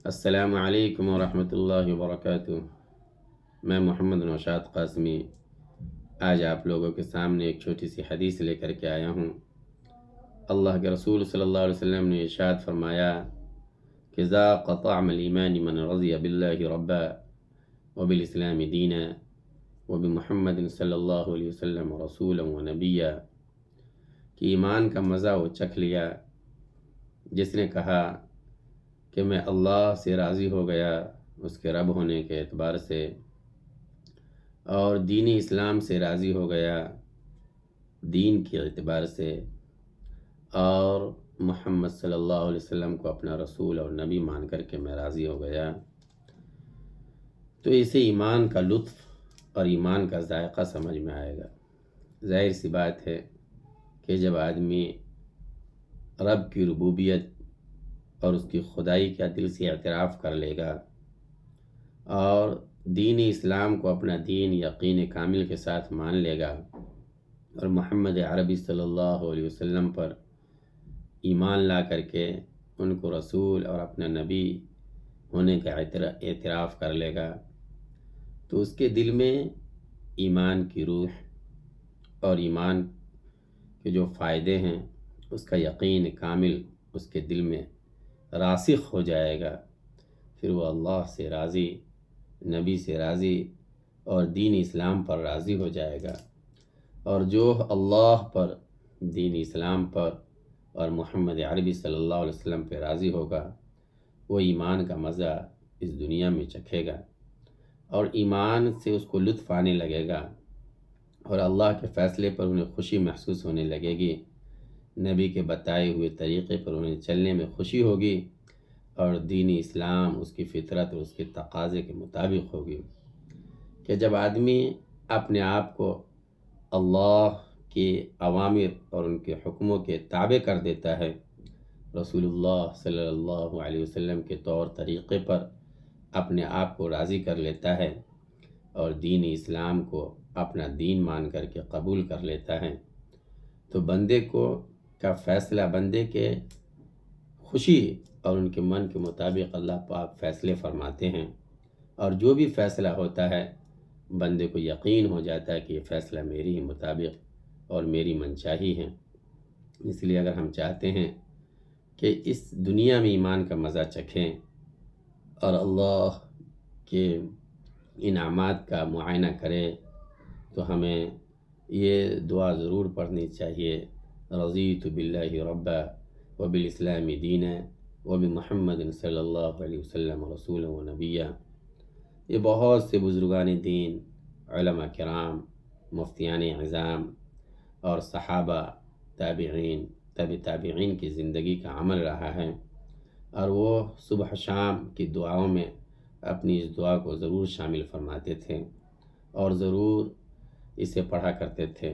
السلام علیکم ورحمۃ اللہ وبرکاتہ۔ میں محمد نوشاد قاسمی آج آپ لوگوں کے سامنے ایک چھوٹی سی حدیث لے کر کے آیا ہوں۔ اللہ کے رسول صلی اللہ علیہ وسلم نے ارشاد فرمایا کہ ذاق طعم الایمان من رضی باللہ ربا وبالاسلام دینا وبمحمد صلی اللہ علیہ وسلم رسولا ونبیا، کہ ایمان کا مزہ وہ چکھ لیا جس نے کہا کہ میں اللہ سے راضی ہو گیا اس کے رب ہونے کے اعتبار سے، اور دین اسلام سے راضی ہو گیا دین کے اعتبار سے، اور محمد صلی اللہ علیہ وسلم کو اپنا رسول اور نبی مان کر کے میں راضی ہو گیا۔ تو اسے ایمان کا لطف اور ایمان کا ذائقہ سمجھ میں آئے گا۔ ظاہر سی بات ہے کہ جب آدمی رب کی ربوبیت اور اس کی خدائی کا دل سے اعتراف کر لے گا اور دین اسلام کو اپنا دین یقین کامل کے ساتھ مان لے گا اور محمد عربی صلی اللہ علیہ وسلم پر ایمان لا کر کے ان کو رسول اور اپنا نبی ہونے کا اعتراف کر لے گا، تو اس کے دل میں ایمان کی روح اور ایمان کے جو فائدے ہیں اس کا یقین کامل اس کے دل میں راسخ ہو جائے گا۔ پھر وہ اللہ سے راضی، نبی سے راضی اور دین اسلام پر راضی ہو جائے گا، اور جو اللہ پر، دین اسلام پر اور محمد عربی صلی اللہ علیہ وسلم پہ راضی ہوگا وہ ایمان کا مزہ اس دنیا میں چکھے گا اور ایمان سے اس کو لطف آنے لگے گا اور اللہ کے فیصلے پر انہیں خوشی محسوس ہونے لگے گی، نبی کے بتائے ہوئے طریقے پر انہیں چلنے میں خوشی ہوگی اور دین اسلام اس کی فطرت اور اس کے تقاضے کے مطابق ہوگی۔ کہ جب آدمی اپنے آپ کو اللہ کے اوامر اور ان کے حکموں کے تابع کر دیتا ہے، رسول اللہ صلی اللہ علیہ وسلم کے طور طریقے پر اپنے آپ کو راضی کر لیتا ہے اور دین اسلام کو اپنا دین مان کر کے قبول کر لیتا ہے، تو بندے کا فیصلہ، بندے کے خوشی اور ان کے من کے مطابق اللہ پاک فیصلے فرماتے ہیں، اور جو بھی فیصلہ ہوتا ہے بندے کو یقین ہو جاتا ہے کہ یہ فیصلہ میری ہی مطابق اور میری منشاہی ہے۔ اس لیے اگر ہم چاہتے ہیں کہ اس دنیا میں ایمان کا مزہ چکھیں اور اللہ کے انعامات کا معائنہ کرے تو ہمیں یہ دعا ضرور پڑھنی چاہیے: رضیت باللہ ربا وبالاسلام دینا وبمحمد صلی اللہ علیہ وسلم رسولا ونبیا۔ یہ بہت سے بزرگان دین، علماء کرام، مفتیان اعظام اور صحابہ، تابعین، تابعین کی زندگی کا عمل رہا ہے، اور وہ صبح شام کی دعاؤں میں اپنی اس دعا کو ضرور شامل فرماتے تھے اور ضرور اسے پڑھا کرتے تھے۔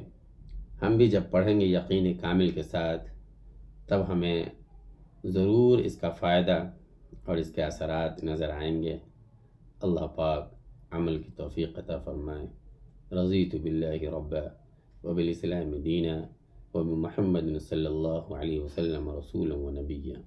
ہم بھی جب پڑھیں گے یقین کامل کے ساتھ تب ہمیں ضرور اس کا فائدہ اور اس کے اثرات نظر آئیں گے۔ اللہ پاک عمل کی توفیق عطا فرمائے۔ رضیت باللہ ربا وبالاسلام دینا وبمحمد صلی اللہ علیہ وسلم رسولا ونبیا۔